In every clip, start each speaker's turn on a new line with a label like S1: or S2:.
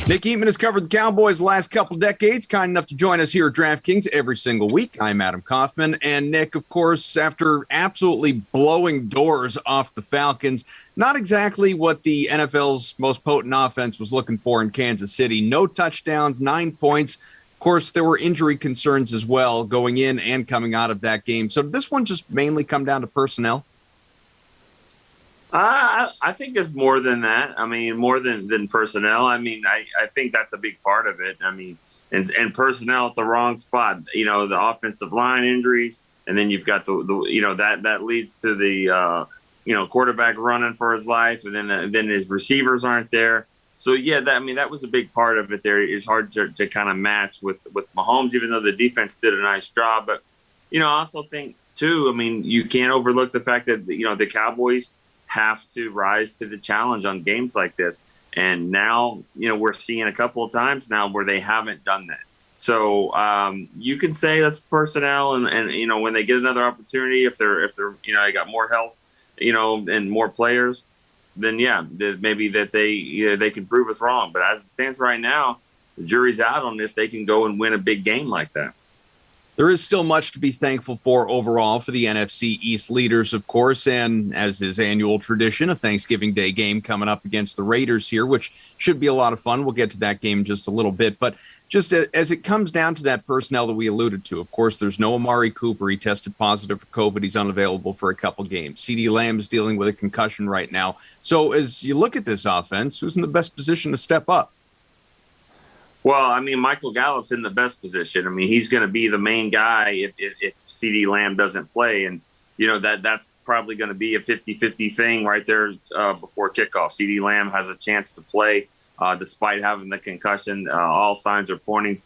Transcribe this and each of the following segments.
S1: Nick Eatman has covered the Cowboys the last couple decades, kind enough to join us here at DraftKings every single week. I'm Adam Kaufman, and Nick, of course, after absolutely blowing doors off the Falcons, not exactly what the NFL's most potent offense was looking for in Kansas City. No touchdowns, 9 points. Of course, there were injury concerns as well going in and coming out of that game. So did this one just mainly come down to personnel?
S2: I think it's more than that. I mean, more than personnel. I mean, I think that's a big part of it. I mean, and personnel at the wrong spot. You know, the offensive line injuries, and then you've got the that leads to the quarterback running for his life, and then his receivers aren't there. So yeah, that was a big part of it. There, it's hard to kind of match with Mahomes, even though the defense did a nice job. But I also think too. I mean, you can't overlook the fact that the Cowboys have to rise to the challenge on games like this. And now, we're seeing a couple of times now where they haven't done that. So you can say that's personnel and when they get another opportunity, if they're they got more help, and more players, then maybe that they can prove us wrong. But as it stands right now, the jury's out on if they can go and win a big game like that.
S1: There is still much to be thankful for overall for the NFC East leaders, of course, and as is annual tradition, a Thanksgiving Day game coming up against the Raiders here, which should be a lot of fun. We'll get to that game in just a little bit. But just as it comes down to that personnel that we alluded to, of course, there's no Amari Cooper. He tested positive for COVID. He's unavailable for a couple games. CeeDee Lamb is dealing with a concussion right now. So as you look at this offense, who's in the best position to step up?
S2: Well, I mean, Michael Gallup's in the best position. I mean, he's going to be the main guy if CeeDee Lamb doesn't play. And, that's probably going to be a 50-50 thing right there before kickoff. CeeDee Lamb has a chance to play despite having the concussion. All signs are pointing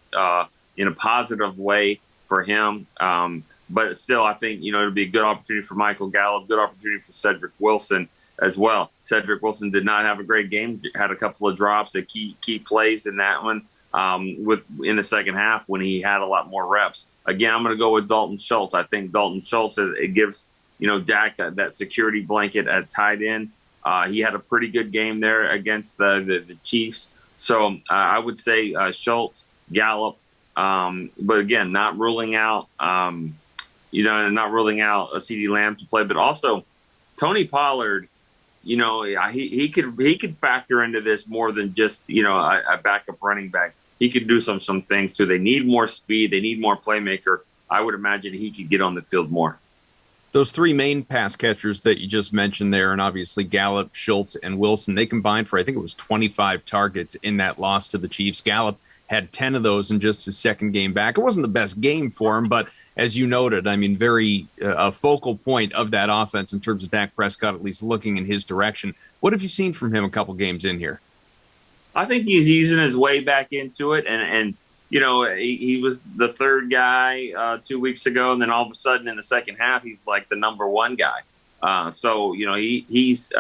S2: in a positive way for him. But still, I think, it'll be a good opportunity for Michael Gallup, good opportunity for Cedric Wilson as well. Cedric Wilson did not have a great game, had a couple of drops, a key plays in that one. In the second half when he had a lot more reps. Again, I'm going to go with Dalton Schultz. I think Dalton Schultz, it gives, Dak that security blanket at tight end. He had a pretty good game there against the Chiefs. So I would say Schultz, Gallup, but again, not ruling out, not ruling out a CeeDee Lamb to play, but also Tony Pollard. He could factor into this more than just a backup running back. He could do some things too. They need more speed. They need more playmaker. I would imagine he could get on the field more.
S1: Those three main pass catchers that you just mentioned there, and obviously Gallup, Schultz, and Wilson, they combined for, I think it was 25 targets in that loss to the Chiefs. Gallup had 10 of those in just his second game back. It wasn't the best game for him, but as you noted, I mean, very a focal point of that offense in terms of Dak Prescott, at least looking in his direction. What have you seen from him a couple games in here?
S2: I think he's easing his way back into it. And he was the third guy 2 weeks ago. And then all of a sudden in the second half, he's like the number one guy. So he's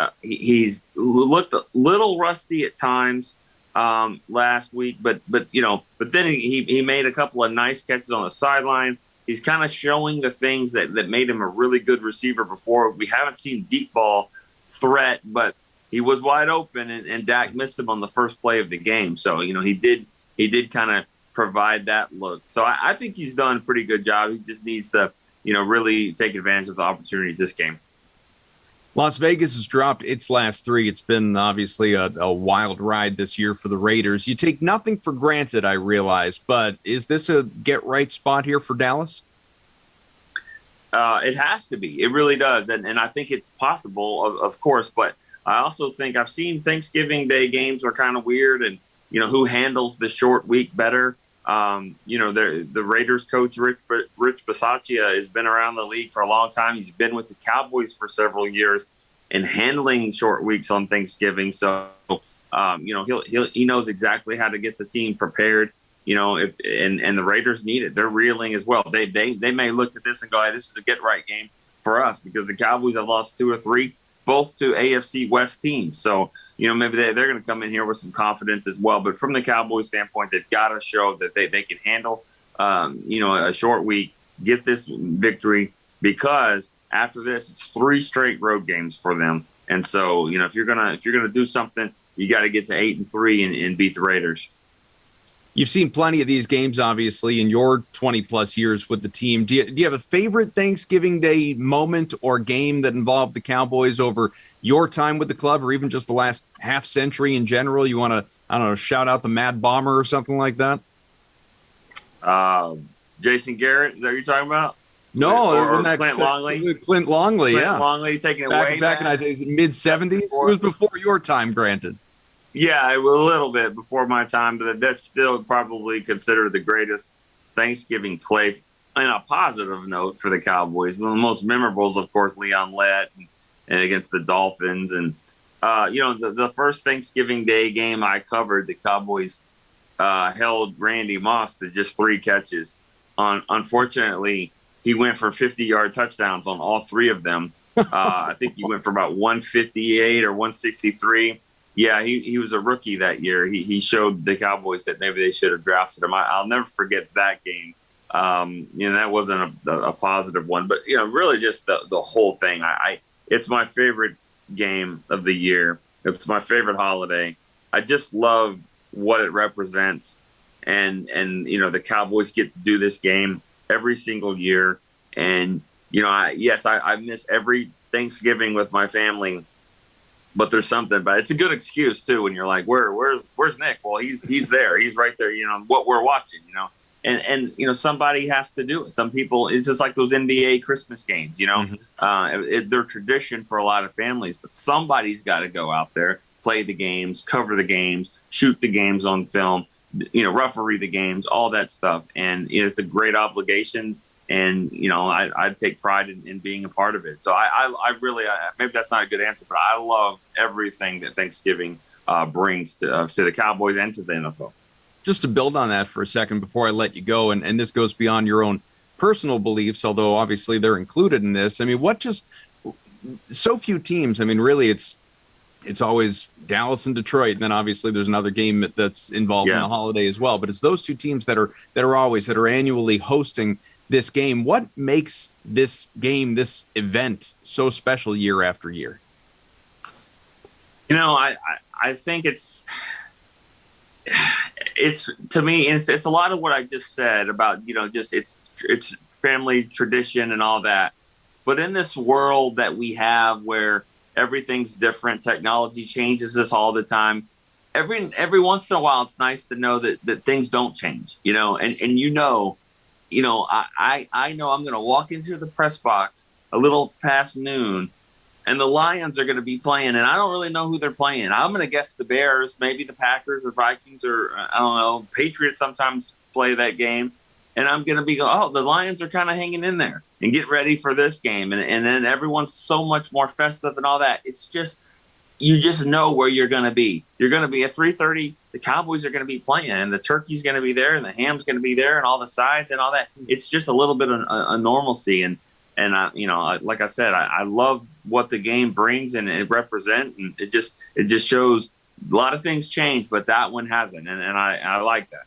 S2: looked a little rusty at times last week, but then he made a couple of nice catches on the sideline. He's kind of showing the things that made him a really good receiver before. We haven't seen deep ball threat, but he was wide open, and Dak missed him on the first play of the game. So, he did kind of provide that look. So I think he's done a pretty good job. He just needs to, really take advantage of the opportunities this game.
S1: Las Vegas has dropped its last three. It's been obviously a wild ride this year for the Raiders. You take nothing for granted, I realize, but is this a get-right spot here for Dallas?
S2: It has to be. It really does. And I think it's possible, of course, but I also think I've seen Thanksgiving Day games are kind of weird, and, who handles the short week better. The Raiders coach, Rich Bisaccia, has been around the league for a long time. He's been with the Cowboys for several years and handling short weeks on Thanksgiving. So, he knows exactly how to get the team prepared, and the Raiders need it. They're reeling as well. They may look at this and go, hey, this is a get-right game for us because the Cowboys have lost 2 or 3, both to AFC West teams. So, maybe they're going to come in here with some confidence as well. But from the Cowboys standpoint, they've got to show that they can handle, a short week, get this victory, because after this, it's 3 straight road games for them. And so, if you're gonna do something, you got to get to 8-3 and beat the Raiders.
S1: You've seen plenty of these games, obviously, in your 20-plus years with the team. Do you have a favorite Thanksgiving Day moment or game that involved the Cowboys over your time with the club, or even just the last half century in general? You want to, I don't know, shout out the Mad Bomber or something like that?
S2: Jason Garrett, is that what you're talking about?
S1: No,
S2: or Clint Longley.
S1: Clint Longley,
S2: Clint Longley taking it way
S1: back in I think mid-'70s. It was before your time, granted.
S2: Yeah, a little bit before my time, but that's still probably considered the greatest Thanksgiving play on a positive note for the Cowboys. One of the most memorable is, of course, Leon Lett and against the Dolphins. And, the first Thanksgiving Day game I covered, the Cowboys held Randy Moss to just 3 catches. Unfortunately, he went for 50-yard touchdowns on all 3 of them. I think he went for about 158 or 163. Yeah, he was a rookie that year. He showed the Cowboys that maybe they should have drafted him. I'll never forget that game. That wasn't a positive one, but really just the whole thing. It's my favorite game of the year. It's my favorite holiday. I just love what it represents, and the Cowboys get to do this game every single year. And I miss every Thanksgiving with my family. But there's something, but it's a good excuse too when you're like, where's Nick? Well, he's there, he's right there. What we're watching, and somebody has to do it. Some people, it's just like those NBA Christmas games, they're tradition for a lot of families, but somebody's got to go out there, play the games, cover the games, shoot the games on film, referee the games, all that stuff, and it's a great obligation. And, I take pride in being a part of it. So I really, maybe that's not a good answer, but I love everything that Thanksgiving brings to the Cowboys and to the NFL.
S1: Just to build on that for a second before I let you go, and this goes beyond your own personal beliefs, although obviously they're included in this. I mean, so few teams, I mean, really it's always Dallas and Detroit, and then obviously there's another game that's involved in the holiday as well. But it's those 2 teams that are annually hosting this game. What makes this game, this event, so special year after year?
S2: I think it's to me, it's a lot of what I just said about, just it's family tradition and all that. But in this world that we have where everything's different, technology changes us all the time. Every once in a while, it's nice to know that things don't change, and I know I'm going to walk into the press box a little past noon, and the Lions are going to be playing, and I don't really know who they're playing. I'm going to guess the Bears, maybe the Packers or Vikings, or I don't know, Patriots sometimes play that game, and I'm going to be the Lions are kind of hanging in there and get ready for this game, and then everyone's so much more festive and all that. It's just, you just know where you're going to be. You're going to be at 3:30. The Cowboys are going to be playing, and the turkey's going to be there, and the ham's going to be there, and all the sides and all that. It's just a little bit of a normalcy, and like I said, I love what the game brings and it represents, and it just shows a lot of things change, but that one hasn't, and I like that.